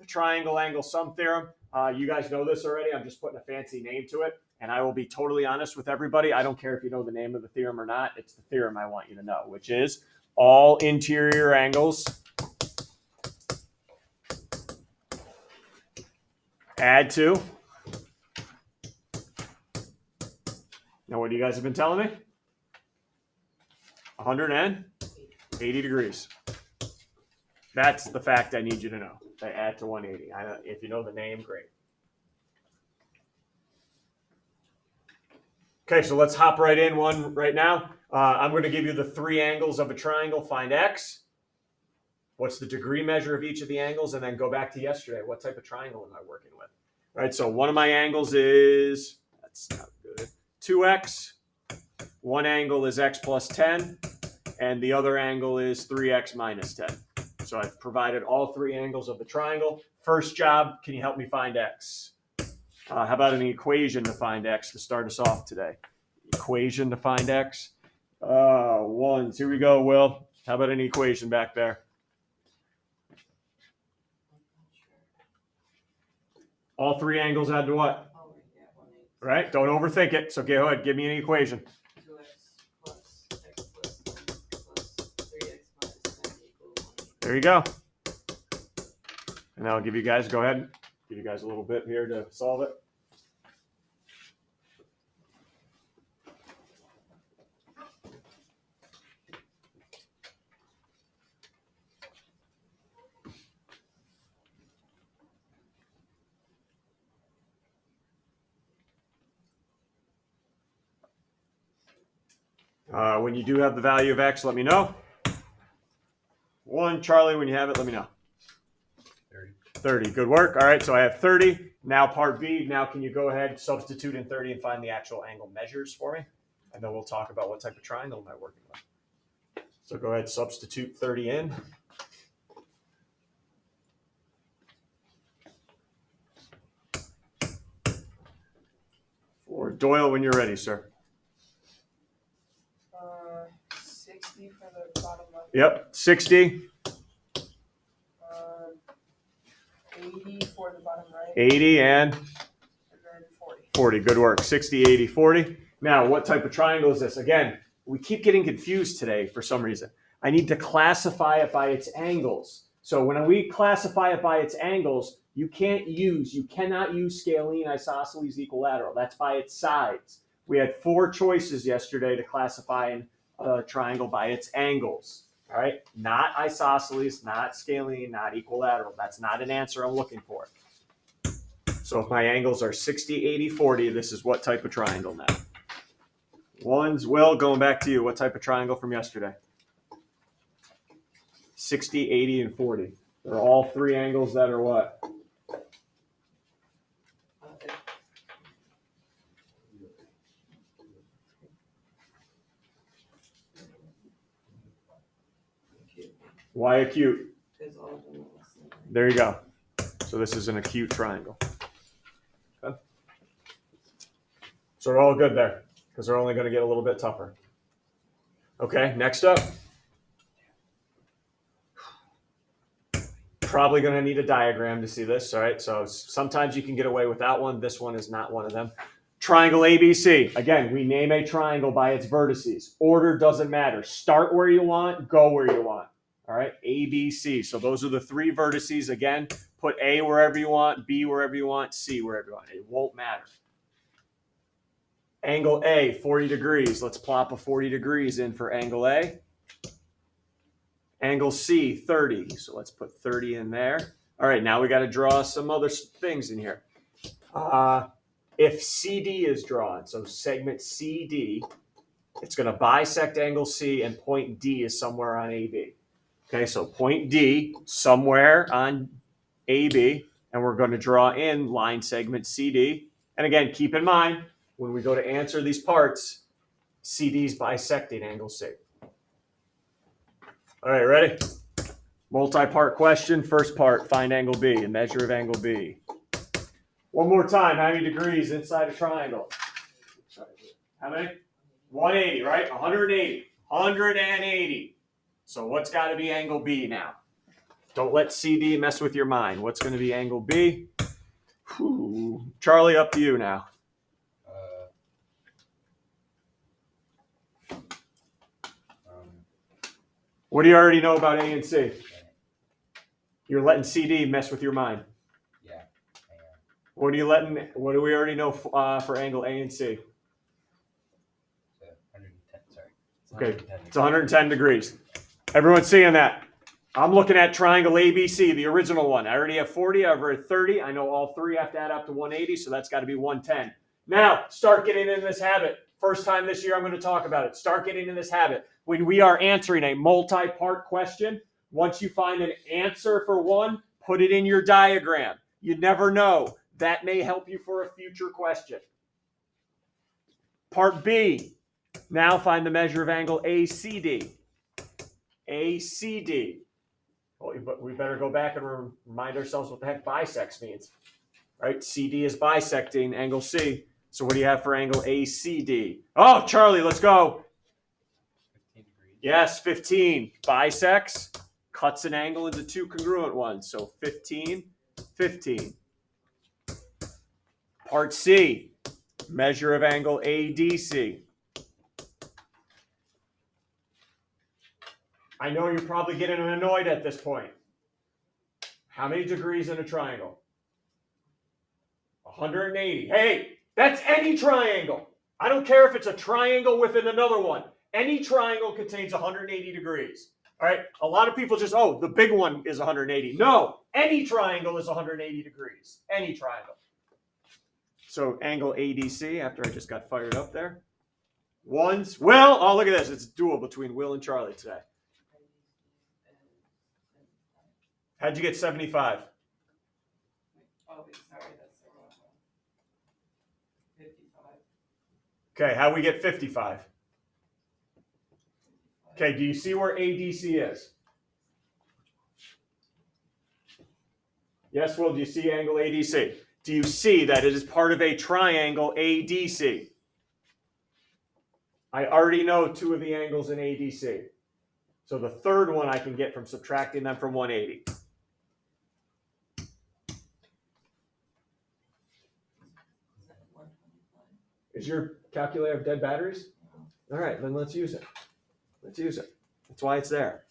the triangle angle sum theorem. You guys know this already. I'm just putting a fancy name to it. And I will be totally honest with everybody. I don't care if you know the name of the theorem or not. It's the theorem I want you to know, which is all interior angles add to. Now, what you guys have been telling me? 180 degrees. That's the fact I need you to know. They add to 180. If you know the name, great. Okay, so let's hop right in one right now. I'm going to give you the three angles of a triangle. Find x. What's the degree measure of each of the angles? And then go back to yesterday. What type of triangle am I working with? All right, so one of my angles is, that's not good, 2x. One angle is x plus 10, and the other angle is 3x minus 10. So I've provided all three angles of the triangle. First job, can you help me find x? How about an equation to find x to start us off today? Equation to find x. Ones. Here we go, Will. How about an equation back there? All three angles add to what? Right? Don't overthink it. So go ahead. Give me an equation. 2x plus x plus 10 plus 3x minus 10 equals 1. There you go. And I'll give you guys, go ahead, give you guys a little bit here to solve it. When you do have the value of x, let me know. One, Charlie, when you have it, let me know. 30. Good work. All right, so I have 30. Now part B. Now can you go ahead, substitute in 30 and find the actual angle measures for me? And then we'll talk about what type of triangle am I working with. So go ahead, substitute 30 in. For Doyle, when you're ready, sir. 60 for the bottom left. Yep, 60. 80 for the bottom right. 80 and then 40. 40. Good work. 60, 80, 40. Now, what type of triangle is this? Again, we keep getting confused today for some reason. I need to classify it by its angles. So when we classify it by its angles, you cannot use scalene, isosceles, equilateral. That's by its sides. We had 4 choices yesterday to classify a triangle by its angles. All right, not isosceles, not scalene, not equilateral. That's not an answer I'm looking for. So if my angles are 60, 80, 40, this is what type of triangle now? Ones, Will, going back to you. What type of triangle from yesterday? 60, 80, and 40. They're all 3 angles that are what? Why acute? There you go. So this is an acute triangle. Okay. So we're all good there because they're only going to get a little bit tougher. Okay, next up. Probably going to need a diagram to see this. All right, so sometimes you can get away without one. This one is not one of them. Triangle ABC. Again, we name a triangle by its vertices. Order doesn't matter. Start where you want, go where you want. All right, ABC. So those are the 3 vertices. Again, put A wherever you want, B wherever you want, C wherever you want. It won't matter. Angle A, 40 degrees. Let's plop a 40 degrees in for angle A. Angle C, 30. So let's put 30 in there. All right, now we got to draw some other things in here. If CD is drawn, so segment CD, it's going to bisect angle C, and point D is somewhere on AB. Okay, so point D somewhere on AB, and we're going to draw in line segment CD. And again, keep in mind, when we go to answer these parts, CD is bisecting angle C. All right, ready? Multi-part question. First part, find angle B, a measure of angle B. One more time, how many degrees inside a triangle? How many? 180, right? 180. 180. So what's got to be angle B now? Don't let CD mess with your mind. What's going to be angle B? Whew. Charlie, up to you now. What do you already know about A and C? You're letting CD mess with your mind. Yeah. What are you letting? What do we already know for angle A and C? 110. Sorry. Okay, it's 110 degrees. Everyone's seeing that? I'm looking at triangle ABC, the original one. I already have 40, I've already 30. I know all three have to add up to 180, so that's got to be 110. Now, start getting in this habit. First time this year I'm going to talk about it. Start getting in this habit. When we are answering a multi-part question, once you find an answer for one, put it in your diagram. You never know. That may help you for a future question. Part B. Now find the measure of angle ACD. ACD. Well, we better go back and remind ourselves what the heck bisects means. Right? CD is bisecting angle C. So what do you have for angle ACD? Oh, Charlie, let's go. 15 degrees. Yes, 15. Bisects, cuts an angle into two congruent ones. So 15, 15. Part C, measure of angle ADC. I know you're probably getting annoyed at this point. How many degrees in a triangle? 180. Hey, that's any triangle. I don't care if it's a triangle within another one. Any triangle contains 180 degrees. All right. A lot of people just, oh, the big one is 180. No, any triangle is 180 degrees. Any triangle. So angle ADC, after I just got fired up there. Ones. Will, oh, look at this. It's a duel between Will and Charlie today. How'd you get 75? Oh, wait, sorry, that's the wrong one. 55. Okay, how we get 55? Okay, do you see where ADC is? Yes, Will, do you see angle ADC? Do you see that it is part of a triangle ADC? I already know two of the angles in ADC. So the third one I can get from subtracting them from 180. Is that 125? Is your calculator have dead batteries? All right, then let's use it. Let's use it. That's why it's there.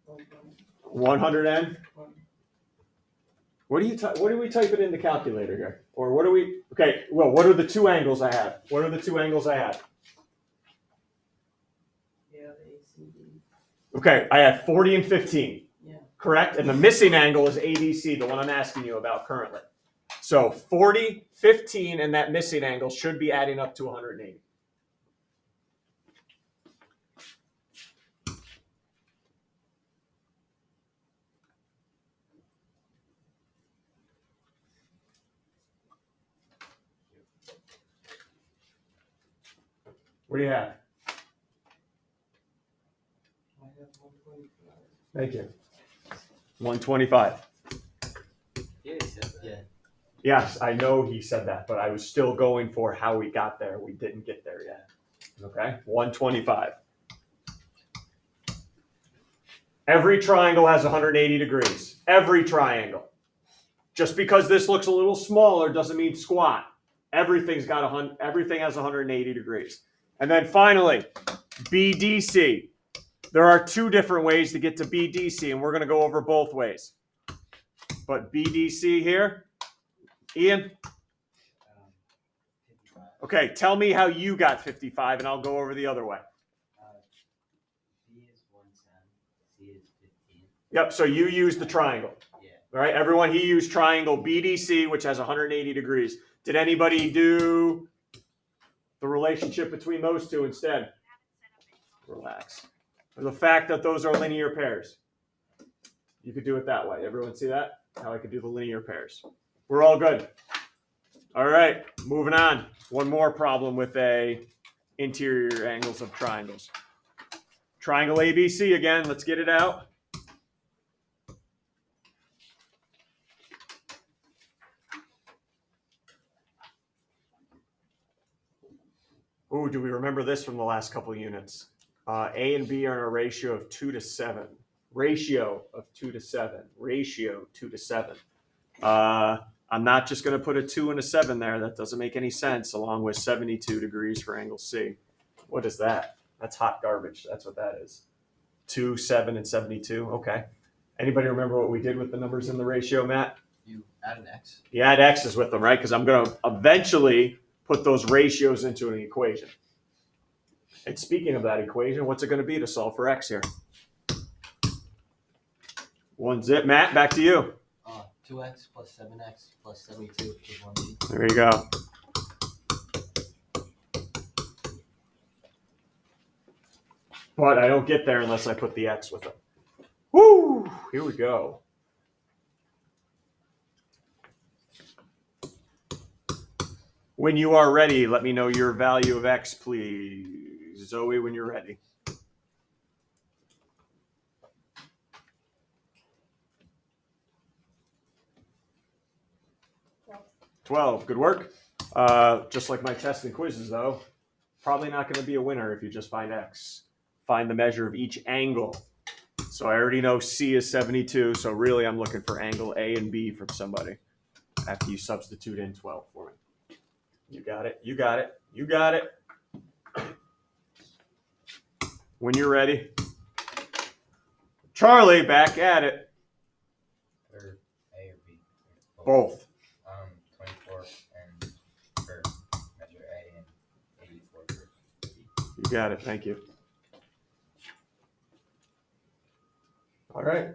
No. 100N. What do we type it in the calculator here? Or what do we? Okay, well, what are the two angles I have? What are the two angles I have? Yeah, the ACD. Okay, I have 40 and 15. Yeah. Correct? And the missing angle is ADC, the one I'm asking you about currently. So 40, 15, and that missing angle should be adding up to 180. What do you have? I have 125. Thank you. 125. Yeah, he said that. Yeah. Yes, I know he said that, but I was still going for how we got there. We didn't get there yet. Okay, 125. Every triangle has 180 degrees. Every triangle. Just because this looks a little smaller doesn't mean squat. Everything has 180 degrees. And then finally, BDC. There are two different ways to get to BDC, and we're going to go over both ways. But BDC here, Ian? 55. Okay, tell me how you got 55, and I'll go over the other way. B is 110. C is 15. Yep, so you use the triangle. Yeah. All right, everyone, he used triangle BDC, which has 180 degrees. Did anybody do the relationship between those two instead? Relax. The fact that those are linear pairs. You could do it that way. Everyone see that? How I could do the linear pairs. We're all good. All right, moving on. One more problem with interior angles of triangles. Triangle ABC again. Let's get it out. Ooh, do we remember this from the last couple of units? A and B are in a ratio of 2 to 7. Ratio of 2 to 7. Ratio 2 to 7. I'm not just going to put a 2 and a 7 there. That doesn't make any sense, along with 72 degrees for angle C. What is that? That's hot garbage. That's what that is. 2, 7, and 72. Okay. Anybody remember what we did with the numbers in the ratio, Matt? You add an X. You add X's with them, right? Because I'm going to eventually put those ratios into an equation. And speaking of that equation, what's it going to be to solve for X here? 1 zip. Matt, back to you. 2X plus 7X plus 72 is 1B. There you go. But I don't get there unless I put the X with it. Woo! Here we go. When you are ready, let me know your value of X, please. Zoe, when you're ready. 12. Good work. Just like my tests and quizzes, though, probably not going to be a winner if you just find X. Find the measure of each angle. So I already know C is 72, so really I'm looking for angle A and B from somebody after you substitute in 12 for me. You got it. You got it. You got it. When you're ready. Charlie, back at it. Or A or B? Both. 24 and for measure A and 84 for B. You got it. Thank you. All right.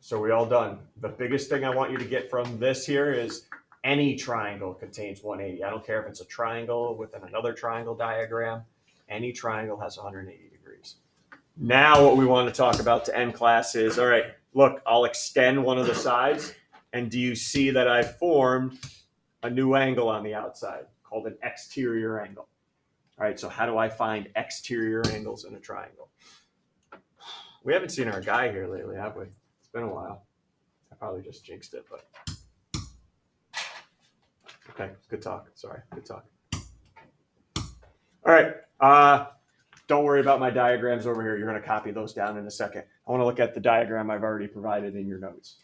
So we all done. The biggest thing I want you to get from this here is any triangle contains 180. I don't care if it's a triangle within another triangle diagram. Any triangle has 180 degrees. Now what we want to talk about to end class is, all right, look, I'll extend one of the sides. And do you see that I formed a new angle on the outside called an exterior angle? All right, so how do I find exterior angles in a triangle? We haven't seen our guy here lately, have we? It's been a while. I probably just jinxed it, but okay, good talk. Sorry, good talk. All right, don't worry about my diagrams over here. You're going to copy those down in a second. I want to look at the diagram I've already provided in your notes.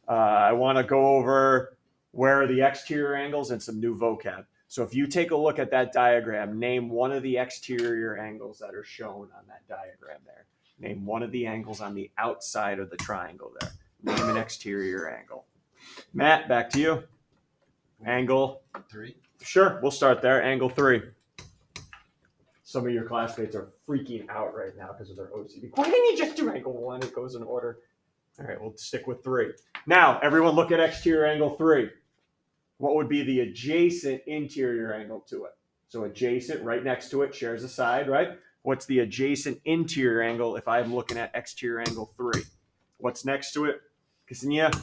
I want to go over where are the exterior angles and some new vocab. So if you take a look at that diagram, name one of the exterior angles that are shown on that diagram there. Name one of the angles on the outside of the triangle there. Name an exterior angle. Matt, back to you. Angle 3. Sure, we'll start there. Angle 3. Some of your classmates are freaking out right now because of their OCD. Why didn't you just do angle 1? It goes in order. All right, we'll stick with 3. Now, everyone look at exterior angle 3. What would be the adjacent interior angle to it? So adjacent, right next to it, shares a side, right? What's the adjacent interior angle if I'm looking at exterior angle 3? What's next to it? Ksenia?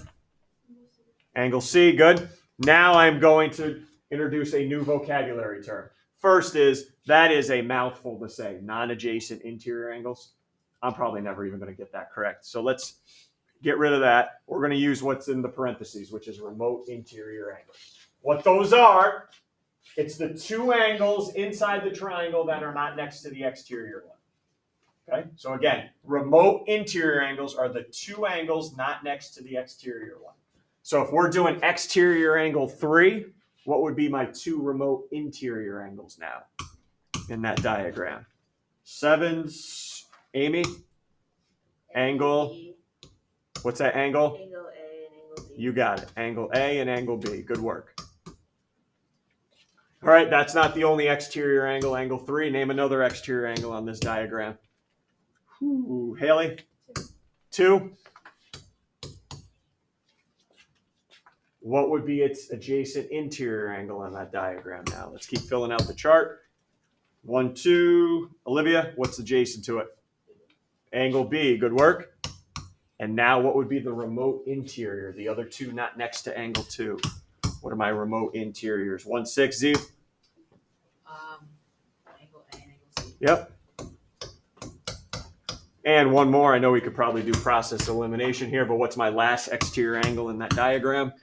Angle C, good. Now I'm going to introduce a new vocabulary term. First is, that is a mouthful to say, non-adjacent interior angles. I'm probably never even going to get that correct. So let's get rid of that. We're going to use what's in the parentheses, which is remote interior angles. What those are, it's the two angles inside the triangle that are not next to the exterior one. Okay, so again, remote interior angles are the two angles not next to the exterior one. So if we're doing exterior angle 3, what would be my two remote interior angles now in that diagram? 7's, Amy? Angle. What's that angle? Angle A and angle B. You got it. Angle A and angle B. Good work. All right, that's not the only exterior angle. Angle 3. Name another exterior angle on this diagram. Ooh, Haley? 2. What would be its adjacent interior angle on that diagram now? Let's keep filling out the chart. 1, 2. Olivia, what's adjacent to it? Angle B. Good work. And now what would be the remote interior? The other two not next to angle 2. What are my remote interiors? 1, 6, Z? Angle A and angle C. Yep. And one more. I know we could probably do process elimination here, but what's my last exterior angle in that diagram?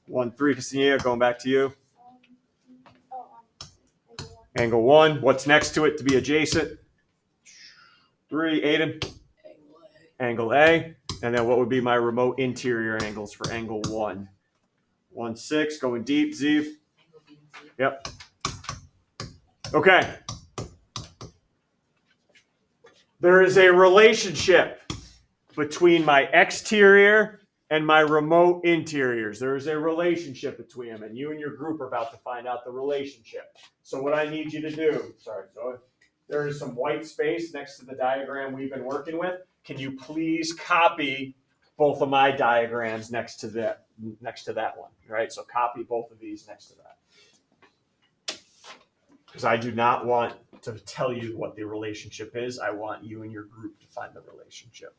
1, 3, Ksenia, going back to you. Angle 1. What's next to it to be adjacent? 3. Aiden. Angle A. Angle A. And then what would be my remote interior angles for angle 1? 1, 6. Going deep. Zeev. Angle B and C. Yep. Okay. There is a relationship between my exterior and my remote interiors. There is a relationship between them, and you and your group are about to find out the relationship. So what I need you to do, there is some white space next to the diagram we've been working with. Can you please copy both of my diagrams next to that one? All right, so copy both of these next to that. Because I do not want to tell you what the relationship is. I want you and your group to find the relationship.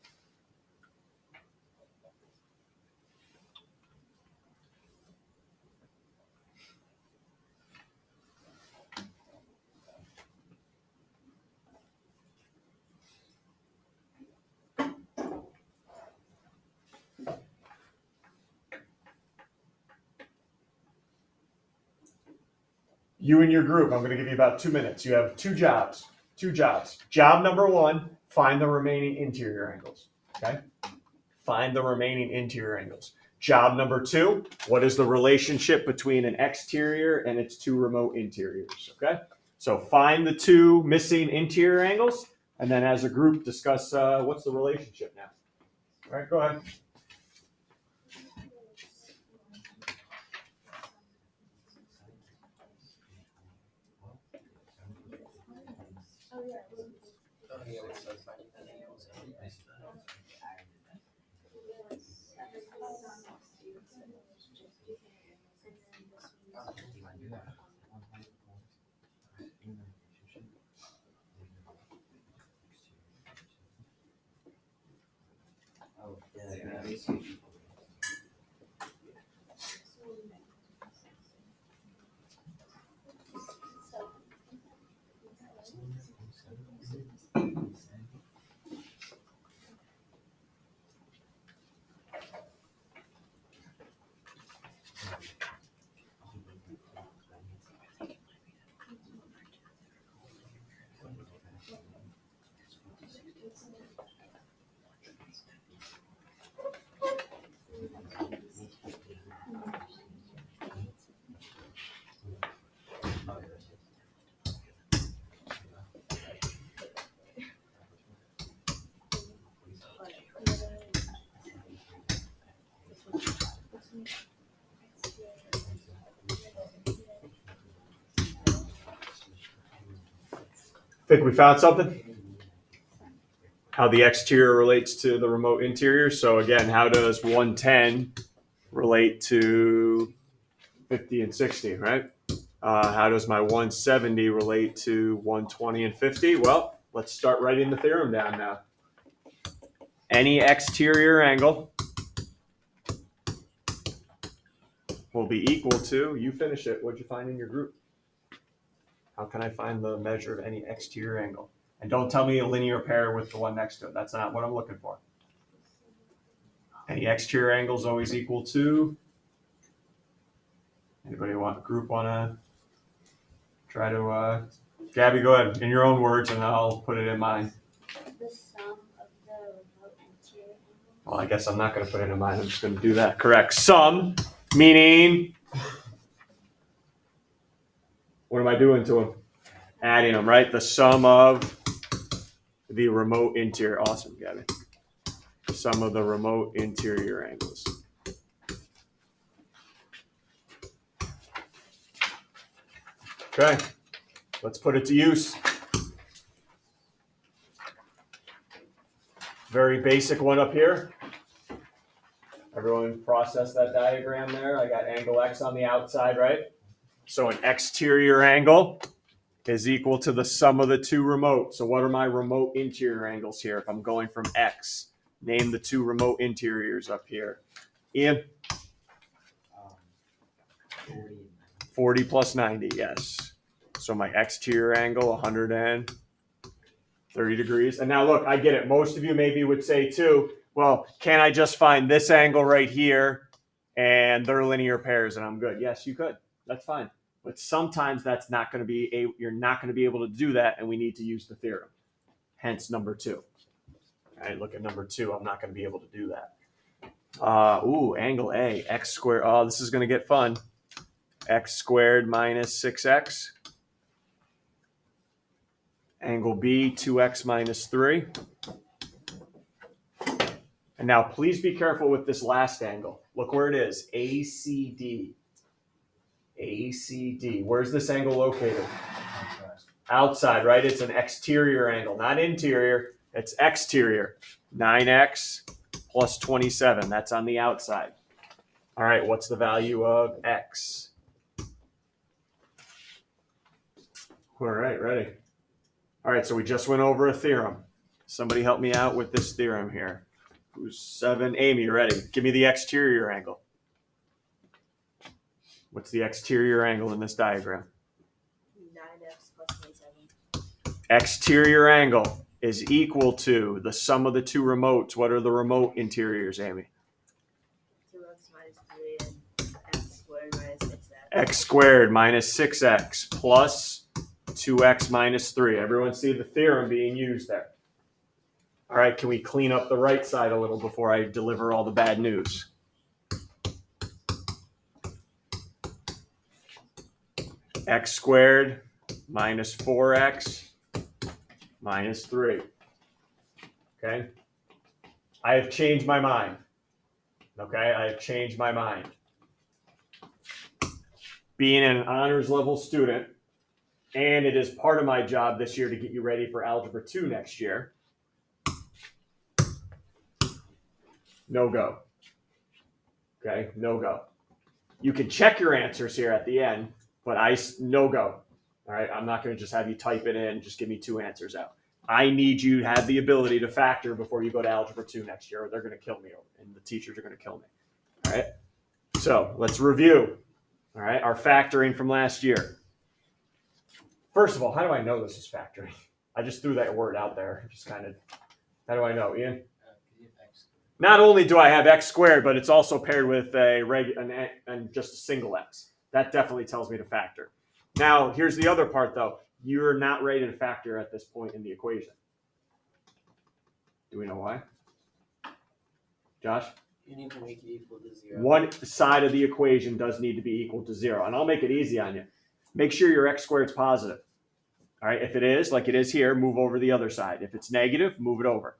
You and your group, I'm going to give you about 2 minutes. You have two jobs. Job number 1, find the remaining interior angles. Okay? Find the remaining interior angles. Job number 2, what is the relationship between an exterior and its 2 remote interiors? Okay? So find the 2 missing interior angles, and then as a group discuss what's the relationship now. All right, go ahead. Think we found something? How the exterior relates to the remote interior. So again, how does 110 relate to 50 and 60, right? How does my 170 relate to 120 and 50? Well, let's start writing the theorem down now. Any exterior angle will be equal to, you finish it, what'd you find in your group? How can I find the measure of any exterior angle? And don't tell me a linear pair with the one next to it. That's not what I'm looking for. Any exterior angle is always equal to, anybody group want to try to, Gabby, go ahead in your own words and I'll put it in mine. The sum of the remote interior angles. Well, I guess I'm not going to put it in mine. I'm just going to do that. Correct. Sum, meaning, what am I doing to them? Adding them, right? The sum of the remote interior. Awesome, Gabby. Sum of the remote interior angles. Okay, let's put it to use. Very basic one up here. Everyone process that diagram there. I got angle X on the outside, right? So an exterior angle is equal to the sum of the 2 remote. So what are my remote interior angles here if I'm going from X? Name the 2 remote interiors up here. Ian? 40 plus 90, yes. So my exterior angle, 130 degrees. And now look, I get it. Most of you maybe would say too, well, can I just find this angle right here and they're linear pairs and I'm good? Yes, you could. That's fine. But sometimes that's not going to be you're not going to be able to do that, and we need to use the theorem. Hence number 2. All right, look at number 2. I'm not going to be able to do that. Angle A, x squared. Oh, this is going to get fun. X squared minus 6x. Angle B, 2x minus 3. And now please be careful with this last angle. Look where it is, ACD. ACD. Where's this angle located? Outside, right? It's an exterior angle, not interior. It's exterior. 9x plus 27. That's on the outside. All right, what's the value of x? All right, ready. All right, so we just went over a theorem. Somebody help me out with this theorem here. Who's 7? Amy, ready? Give me the exterior angle. What's the exterior angle in this diagram? 9x plus 27. Exterior angle is equal to the sum of the two remotes. What are the remote interiors, Amy? 2x minus 3 and x squared minus 6x. X squared minus 6x plus 2x minus 3. Everyone see the theorem being used there. All right, can we clean up the right side a little before I deliver all the bad news? X squared minus 4x minus 3. Okay? I have changed my mind. Okay? I have changed my mind. Being an honors level student, and it is part of my job this year to get you ready for Algebra 2 next year. No go. Okay? No go. You can check your answers here at the end, but no go. All right? I'm not going to just have you type it in, just give me 2 answers out. I need you to have the ability to factor before you go to Algebra 2 next year, or they're going to kill me, and the teachers are going to kill me. All right? So let's review. All right? Our factoring from last year. First of all, how do I know this is factoring? I just threw that word out there. Just kind of, how do I know, Ian? Not only do I have x squared, but it's also paired with and just a single x. That definitely tells me to factor. Now, here's the other part, though. You're not ready to factor at this point in the equation. Do we know why? Josh? You need to make it equal to 0. One side of the equation does need to be equal to 0. And I'll make it easy on you. Make sure your x squared is positive. All right, if it is, like it is here, move over the other side. If it's negative, move it over.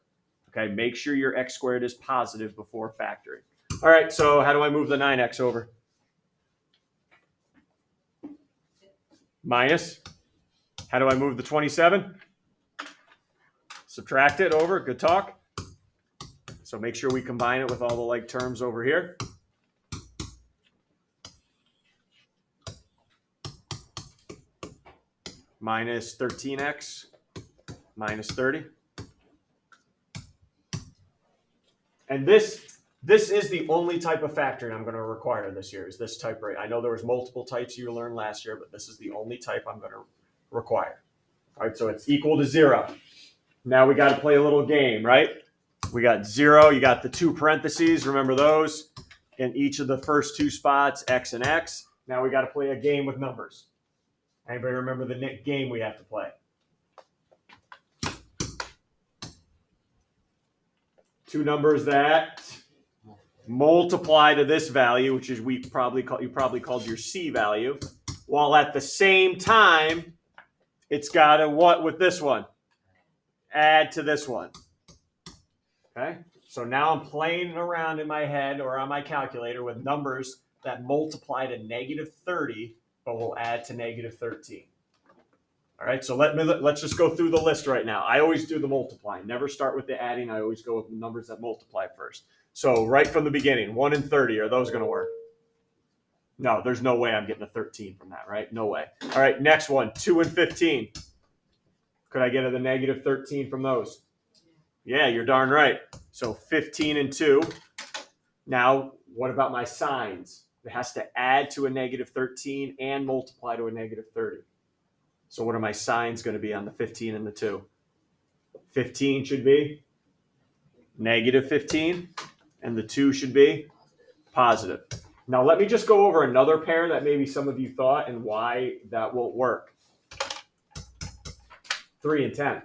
Okay, make sure your x squared is positive before factoring. All right, so how do I move the 9x over? Minus. How do I move the 27? Subtract it over. Good talk. So make sure we combine it with all the like terms over here. Minus 13x minus 30. And this is the only type of factoring I'm going to require this year, is this type right. I know there was multiple types you learned last year, but this is the only type I'm going to require. All right, so it's equal to 0. Now we got to play a little game, right? We got 0. You got the 2 parentheses. Remember those? In each of the first 2 spots, x and x. Now we got to play a game with numbers. Anybody remember the game we have to play? 2 numbers that multiply to this value, which is you probably called your C value, while at the same time, it's got to what with this one? Add to this one. Okay? So now I'm playing around in my head or on my calculator with numbers that multiply to negative 30, but will add to negative 13. All right, so let's just go through the list right now. I always do the multiplying. Never start with the adding. I always go with the numbers that multiply first. So right from the beginning, 1 and 30, are those going to work? No, there's no way I'm getting a 13 from that, right? No way. All right, next one, 2 and 15. Could I get a negative 13 from those? Yeah, you're darn right. So 15 and 2. Now, what about my signs? It has to add to a negative 13 and multiply to a negative 30. So what are my signs going to be on the 15 and the 2? 15 should be negative 15, and the 2 should be positive. Now let me just go over another pair that maybe some of you thought and why that won't work. 3 and 10.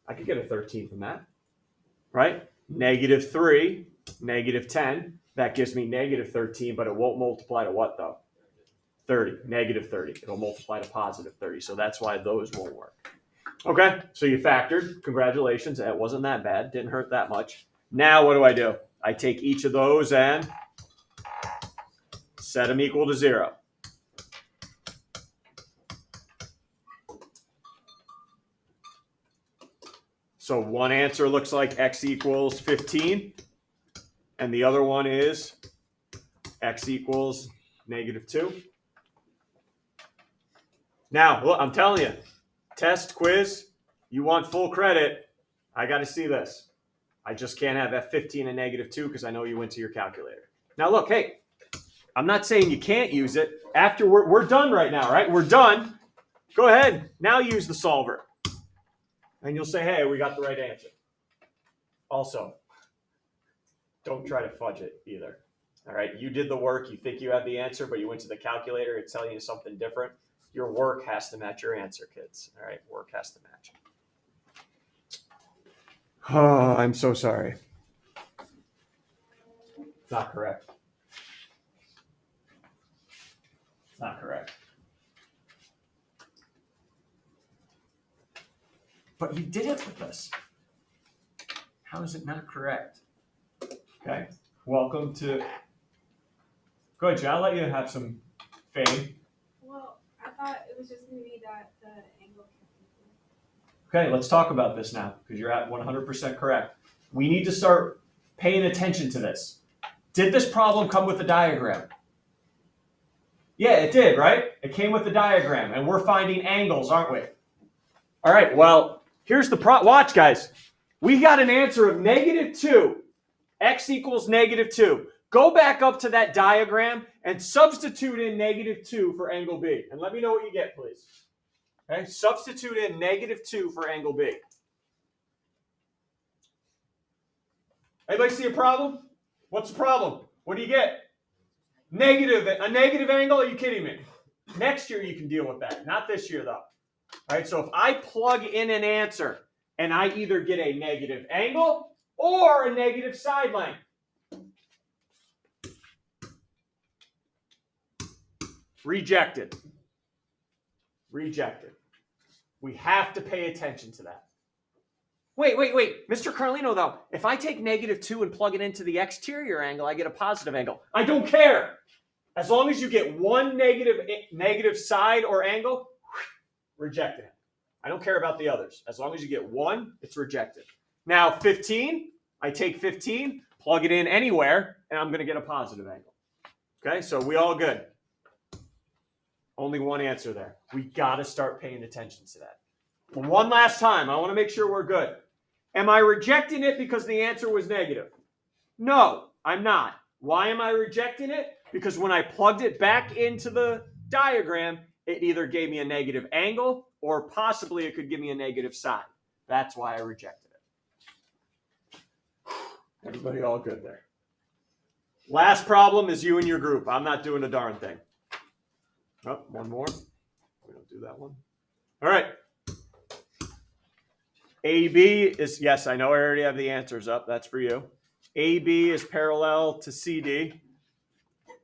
I could get a 13 from that, right? -3, -10. That gives me -13, but it won't multiply to what though? 30, -30. It'll multiply to +30. So that's why those won't work. Okay, so you factored. Congratulations. It wasn't that bad. Didn't hurt that much. Now what do? I take each of those and set them equal to 0. So one answer looks like x equals 15, and the other one is x equals -2. Now, look, I'm telling you, test, quiz, you want full credit, I got to see this. I just can't have F15 and -2 because I know you went to your calculator. Now, look, hey, I'm not saying you can't use it. After we're done right now, right? We're done. Go ahead. Now use the solver. And you'll say, hey, we got the right answer. Also, don't try to fudge it either. All right? You did the work. You think you have the answer, but you went to the calculator. It's telling you something different. Your work has to match your answer, kids. All right? Work has to match. Oh, I'm so sorry. Not correct. Not correct. But you did it with us. How is it not correct? Okay. Welcome to. Go ahead, John. I'll let you have some fame. Well, I thought it was just going to be that the angle. Okay, let's talk about this now because you're at 100% correct. We need to start paying attention to this. Did this problem come with a diagram? Yeah, it did, right? It came with a diagram, and we're finding angles, aren't we? All right, well, here's the watch, guys. We got an answer of -2. X equals -2. Go back up to that diagram and substitute in -2 for angle B. And let me know what you get, please. Okay, substitute in -2 for angle B. Anybody see a problem? What's the problem? What do you get? A negative angle? Are you kidding me? Next year you can deal with that. Not this year, though. All right, so if I plug in an answer and I either get a negative angle or a negative side length, rejected. Rejected. We have to pay attention to that. Wait. Mr. Carlino, though, if I take -2 and plug it into the exterior angle, I get a positive angle. I don't care. As long as you get one negative side or angle, rejected. I don't care about the others. As long as you get one, it's rejected. Now, 15, I take 15, plug it in anywhere, and I'm going to get a positive angle. Okay, so we all good. Only one answer there. We got to start paying attention to that. One last time, I want to make sure we're good. Am I rejecting it because the answer was negative? No, I'm not. Why am I rejecting it? Because when I plugged it back into the diagram, it either gave me a negative angle or possibly it could give me a negative side. That's why I rejected it. Everybody all good there? Last problem is you and your group. I'm not doing a darn thing. Oh, one more. We don't do that one. All right. AB is, yes, I know I already have the answers up. That's for you. AB is parallel to CD.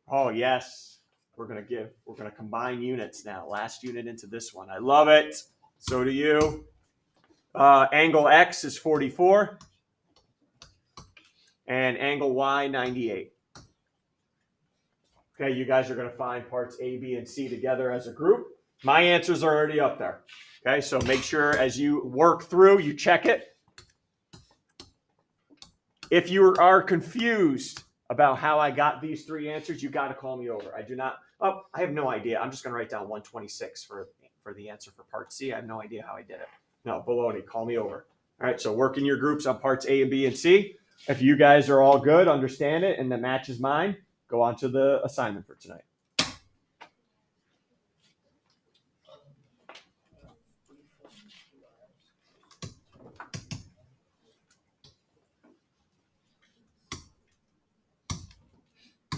Oh, yes. We're going to combine units now. Last unit into this one. I love it. So do you. Angle X is 44. And angle Y, 98. Okay, you guys are going to find parts A, B, and C together as a group. My answers are already up there. Okay, so make sure as you work through, you check it. If you are confused about how I got these three answers, you got to call me over. I have no idea. I'm just going to write down 126 for the answer for part C. I have no idea how I did it. No, baloney, call me over. All right, so work in your groups on parts A and B and C. If you guys are all good, understand it, and that matches mine, go on to the assignment for tonight.